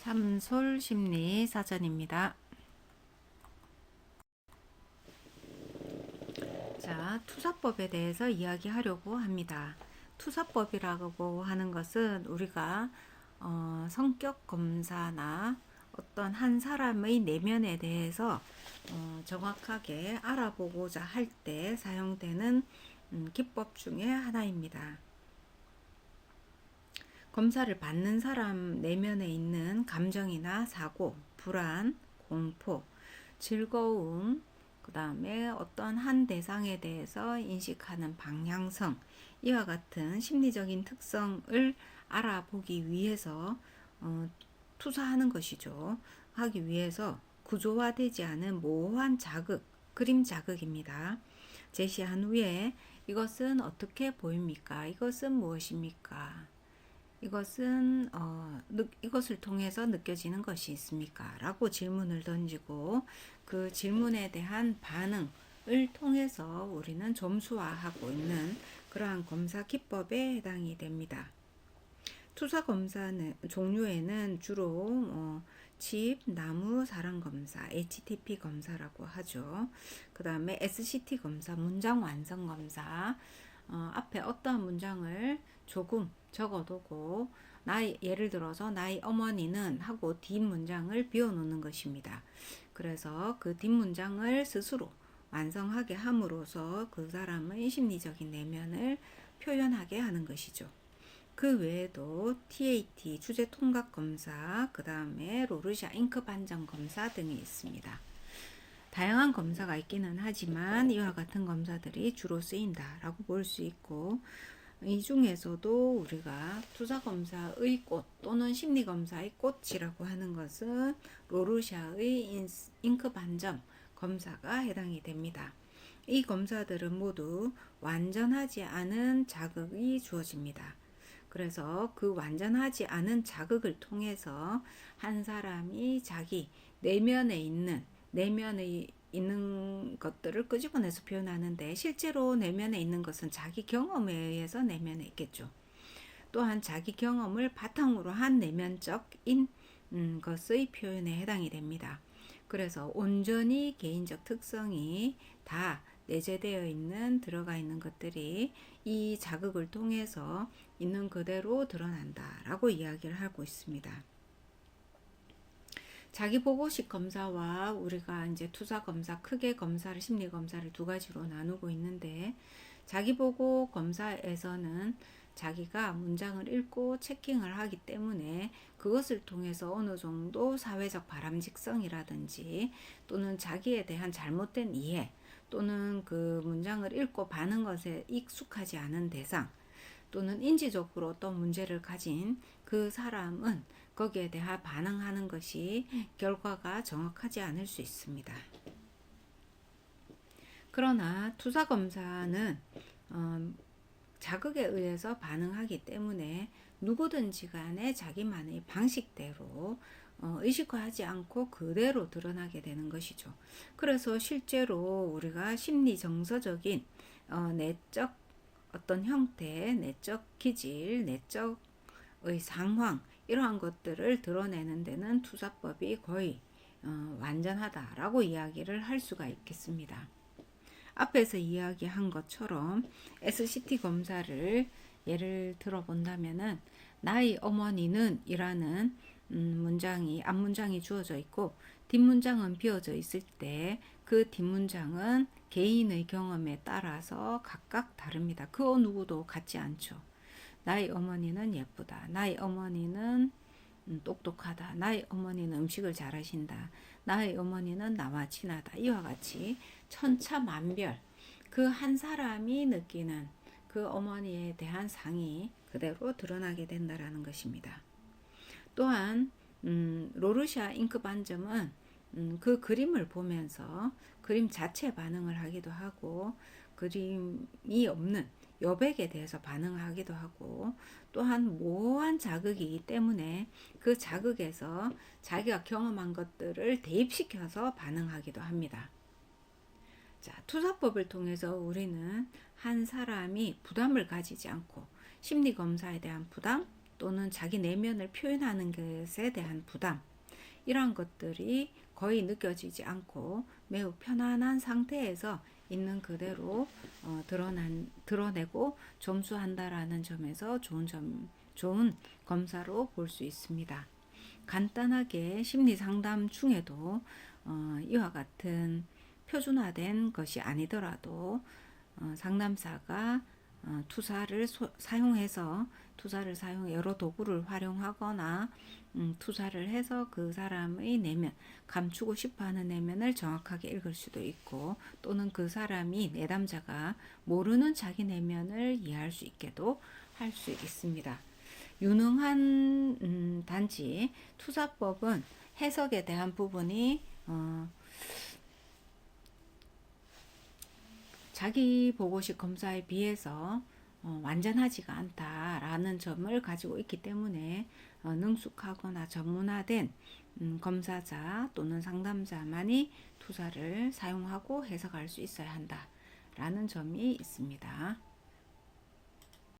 참솔 심리 사전입니다. 자, 투사법에 대해서 이야기하려고 합니다. 투사법이라고 하는 것은 우리가 성격 검사나 어떤 한 사람의 내면에 대해서 정확하게 알아보고자 할 때 사용되는 기법 중에 하나입니다. 검사를 받는 사람 내면에 있는 감정이나 사고, 불안, 공포, 즐거움, 그 다음에 어떤 한 대상에 대해서 인식하는 방향성, 이와 같은 심리적인 특성을 알아보기 위해서 투사하는 것이죠. 하기 위해서 구조화되지 않은 모호한 자극, 그림 자극입니다. 제시한 후에 이것은 어떻게 보입니까? 이것은 무엇입니까? 이것을 통해서 느껴지는 것이 있습니까? 라고 질문을 던지고 그 질문에 대한 반응을 통해서 우리는 점수화하고 있는 그러한 검사 기법에 해당이 됩니다. 투사 검사는 종류에는 주로 집, 나무, 사람 검사, HTP 검사라고 하죠. 그 다음에 SCT 검사, 문장 완성 검사, 앞에 어떠한 문장을 조금 적어두고 예를 들어서 나의 어머니는 하고 뒷문장을 비워놓는 것입니다. 그래서 그 뒷문장을 스스로 완성하게 함으로써 그 사람의 심리적인 내면을 표현하게 하는 것이죠. 그 외에도 TAT, 주제 통각 검사, 그 다음에 로르샤 잉크 반점 검사 등이 있습니다. 다양한 검사가 있기는 하지만 이와 같은 검사들이 주로 쓰인다라고 볼 수 있고, 이 중에서도 우리가 투사검사의 꽃 또는 심리검사의 꽃이라고 하는 것은 로르샤의 잉크 반점 검사가 해당이 됩니다. 이 검사들은 모두 완전하지 않은 자극이 주어집니다. 그래서 그 완전하지 않은 자극을 통해서 한 사람이 자기 내면에 있는 것들을 끄집어내서 표현하는데, 실제로 내면에 있는 것은 자기 경험에 의해서 내면에 있겠죠. 또한 자기 경험을 바탕으로 한 내면적인 것의 표현에 해당이 됩니다. 그래서 온전히 개인적 특성이 다 내재되어 있는, 들어가 있는 것들이 이 자극을 통해서 있는 그대로 드러난다라고 이야기를 하고 있습니다. 자기보고식 검사와 우리가 이제 투사 검사, 크게 검사를, 심리 검사를 두 가지로 나누고 있는데, 자기보고 검사에서는 자기가 문장을 읽고 체킹을 하기 때문에 그것을 통해서 어느 정도 사회적 바람직성이라든지 또는 자기에 대한 잘못된 이해, 또는 그 문장을 읽고 반응 것에 익숙하지 않은 대상, 또는 인지적으로 어떤 문제를 가진 그 사람은 거기에 대해 반응하는 것이 결과가 정확하지 않을 수 있습니다. 그러나 투사 검사는 자극에 의해서 반응하기 때문에 누구든지 간에 자기만의 방식대로 의식화하지 않고 그대로 드러나게 되는 것이죠. 그래서 실제로 우리가 심리 정서적인 내적 어떤 형태, 내적 기질, 내적의 상황, 이러한 것들을 드러내는 데는 투사법이 거의 완전하다라고 이야기를 할 수가 있겠습니다. 앞에서 이야기한 것처럼 SCT 검사를 예를 들어 본다면은, 나의 어머니는 이라는 앞문장이 주어져 있고 뒷문장은 비어져 있을 때 그 뒷문장은 개인의 경험에 따라서 각각 다릅니다. 그 누구도 같지 않죠. 나의 어머니는 예쁘다. 나의 어머니는 똑똑하다. 나의 어머니는 음식을 잘하신다. 나의 어머니는 나와 친하다. 이와 같이 천차만별 그 한 사람이 느끼는 그 어머니에 대한 상이 그대로 드러나게 된다라는 것입니다. 또한 로르샤 잉크 반점은 그 그림을 보면서 그림 자체 반응을 하기도 하고, 그림이 없는 여백에 대해서 반응하기도 하고, 또한 모호한 자극이기 때문에 그 자극에서 자기가 경험한 것들을 대입시켜서 반응하기도 합니다. 자, 투사법을 통해서 우리는 한 사람이 부담을 가지지 않고 심리검사에 대한 부담 또는 자기 내면을 표현하는 것에 대한 부담, 이러한 것들이 거의 느껴지지 않고 매우 편안한 상태에서 있는 그대로 드러내고 점수한다라는 점에서 좋은 검사로 볼 수 있습니다. 간단하게 심리 상담 중에도 이와 같은 표준화된 것이 아니더라도 상담사가 투사를 사용 여러 도구를 활용하거나 투사를 해서 그 사람의 내면, 감추고 싶어하는 내면을 정확하게 읽을 수도 있고, 또는 그 사람이 내담자가 모르는 자기 내면을 이해할 수 있게도 할 수 있습니다. 유능한 단지 투사법은 해석에 대한 부분이 자기 보고식 검사에 비해서 완전하지가 않다라는 점을 가지고 있기 때문에 능숙하거나 전문화된 검사자 또는 상담자만이 투사를 사용하고 해석할 수 있어야 한다라는 점이 있습니다.